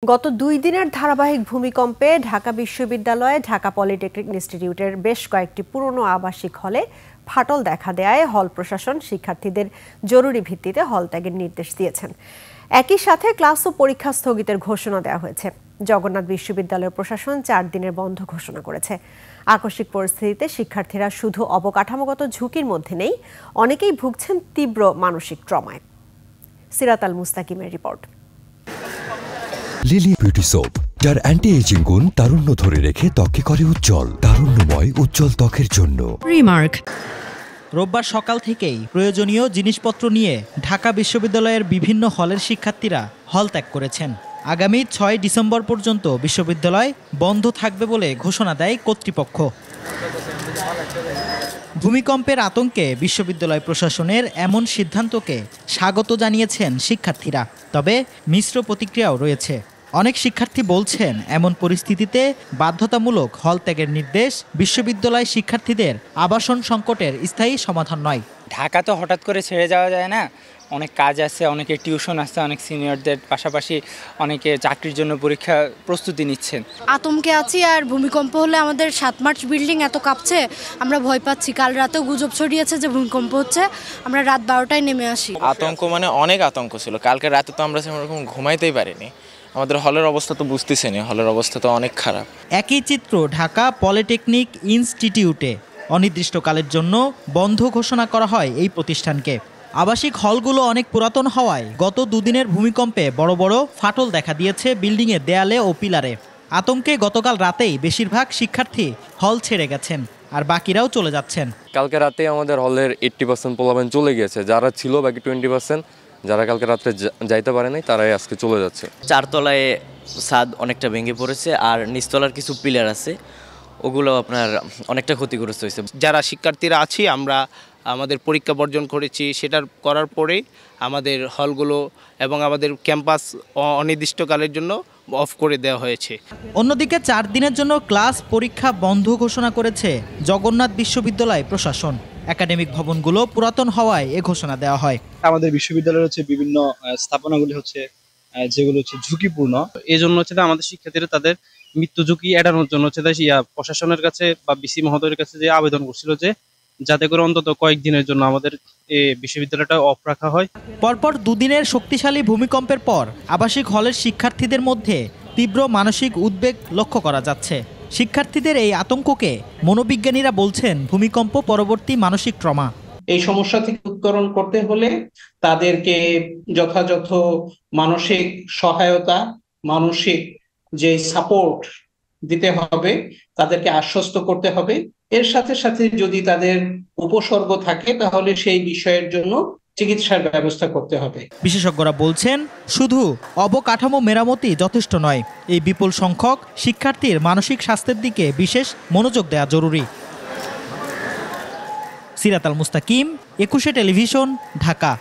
গত ২ দিনের ধারাবাহিক ভূমিকম্পে ঢাকা বিশ্ববিদ্যালয়ে ঢাকা পলিটেকনিক ইনস্টিটিউটের বেশ কয়েকটি পুরনো আবাসিক হলে ফাটল দেখা দেয়ায় হল প্রশাসন শিক্ষার্থীদের জরুরি ভিত্তিতে হল ত্যাগের নির্দেশ দিয়েছেন। একই সাথে ক্লাস ও পরীক্ষা স্থগিতের ঘোষণা দেওয়া হয়েছে। জগন্নাথ বিশ্ববিদ্যালয়ের প্রশাসন ৪ দিনের বন্ধ ঘোষণা করেছে। আকস্মিক পরিস্থিতিতে শিক্ষার্থীরা শুধু অবকাঠামোগত ঝুঁকির মধ্যে নেই, অনেকেই ভুগছেন তীব্র মানসিক ট্রমায়। সিরাতাল মুস্তাকিমের রিপোর্ট। লিলি বিউটি সোপ, যার অ্যান্টি এজিং গুণ তারুণ্য ধরে রেখে ত্বকে করে উজ্জ্বল। তারুণ্যময় উজ্জ্বল ত্বকের জন্য রিমার্ক। রোববার সকাল থেকেই প্রয়োজনীয় জিনিসপত্র নিয়ে ঢাকা বিশ্ববিদ্যালয়ের বিভিন্ন হলের শিক্ষার্থীরা হল ত্যাগ করেছেন। আগামী ৬ ডিসেম্বর পর্যন্ত বিশ্ববিদ্যালয় বন্ধ থাকবে বলে ঘোষণা দেয় কর্তৃপক্ষ। ভূমিকম্পের আতঙ্কে বিশ্ববিদ্যালয় প্রশাসনের এমন সিদ্ধান্তকে স্বাগত জানিয়েছেন শিক্ষার্থীরা। তবে মিশ্র প্রতিক্রিয়াও রয়েছে। অনেক শিক্ষার্থী বলছেন, এমন পরিস্থিতিতে বাধ্যতামূলক হল ত্যাগের নির্দেশ বিশ্ববিদ্যালয় শিক্ষার্থীদের আবাসন সংকটের স্থায়ী সমাধান নয়। ঢাকা তো হঠাৎ করে ছেড়ে যাওয়া যায় না, অনেক কাজ আছে, অনেকে টিউশন আছে, অনেক সিনিয়রদের পাশাপাশি অনেকে চাকরির জন্য পরীক্ষা প্রস্তুতি নিচ্ছেন। আতঙ্কে আছি, আর ভূমিকম্প হলে আমাদের ৭ মার্চ বিল্ডিং এত কাঁপছে, আমরা ভয় পাচ্ছি। কাল রাতেও গুজব ছড়িয়েছে যে ভূমিকম্প হচ্ছে, আমরা রাত 12টায় নেমে আসি। আতঙ্ক মানে অনেক আতঙ্ক ছিল। কালকে রাতে তো আমরা সেরকম ঘুমাইতেই পারিনি। আমাদের হলের অবস্থা তো বুঝতেছেনি, হলের অবস্থা তো অনেক খারাপ। একই চিত্র ঢাকা পলিটেকনিক ইনস্টিটিউটে। অনির্দিষ্টকালের জন্য বন্ধ ঘোষণা করা হয় এই প্রতিষ্ঠানকে। আবাসিক হলগুলো অনেক পুরাতন হওয়ায় গত দুদিনের ভূমিকম্পে বড় বড় ফাটল দেখা দিয়েছে বিল্ডিংয়ের দেয়ালে ও পিলারে। আতঙ্কে গতকাল রাতেই বেশিরভাগ শিক্ষার্থী হল ছেড়ে গেছেন, আর বাকিরাও চলে যাচ্ছেন। কালকে রাতে আমাদের হলের 80% পোলাপান চলে গিয়েছে, যারা ছিল বাকি 20%, যারা কালকে রাত্রে যাইতে পারে নাই তারাই আজকে চলে যাচ্ছে। 4 তলায় ছাদ অনেকটা ভেঙে পড়েছে, আর নিচতলার কিছু পিলার আছে, ওগুলো আপনার অনেকটা ক্ষতিগ্রস্ত হয়েছে। যারা শিক্ষার্থীরা আছি, আমরা আমাদের পরীক্ষা বর্জন করেছি, সেটার করার পরে আমাদের হলগুলো এবং আমাদের ক্যাম্পাস অনির্দিষ্টকালের জন্য অফ করে দেওয়া হয়েছে। অন্যদিকে 4 দিনের জন্য ক্লাস পরীক্ষা বন্ধ ঘোষণা করেছে জগন্নাথ বিশ্ববিদ্যালয় প্রশাসন। একাডেমিক ভবনগুলো পুরাতন হওয়ায় এ ঘোষণা দেওয়া হয়। আমাদের বিশ্ববিদ্যালয়ের হচ্ছে বিভিন্ন স্থাপনাগুলি হচ্ছে যেগুলো হচ্ছে ঝুঁকিপূর্ণ, এই জন্য হচ্ছে আমাদের শিক্ষার্থীরা তাদের মৃত্যু ঝুঁকি এড়ানোর জন্য হচ্ছে প্রশাসনের কাছে বা বিসি মহোদয়ের কাছে যে আবেদন করছিল যে যাতে করে অন্তত কয়েকদিনের জন্য আমাদের এই বিশ্ববিদ্যালয়টা অফ রাখা হয়। পরপর দুদিনের শক্তিশালী ভূমিকম্পের পর আবাসিক হলের শিক্ষার্থীদের মধ্যে তীব্র মানসিক উদ্বেগ লক্ষ্য করা যাচ্ছে। শিক্ষার্থীদের এই আতঙ্ককে মনোবিজ্ঞানীরা বলছেন ভূমিকম্প পরবর্তী মানসিক ট্রমা। এই সমস্যা থেকে উত্তরণ করতে হলে তাদেরকে যথাযথ মানসিক সহায়তা, মানসিক যে সাপোর্ট দিতে হবে, তাদেরকে আশ্বস্ত করতে হবে। এর সাথে সাথে যদি তাদের উপসর্গ থাকে তাহলে সেই বিষয়ের জন্য চিকিৎসার ব্যবস্থা করতে হবে। বিশেষজ্ঞরা বলছেন, শুধু অবকাঠামো মেরামতি যথেষ্ট নয়, এই বিপুল সংখ্যক শিক্ষার্থীর মানসিক স্বাস্থ্যের দিকে বিশেষ মনোযোগ দেওয়া জরুরি। সিরাতাল মুস্তাকিম, 21 টেলিভিশন, ঢাকা।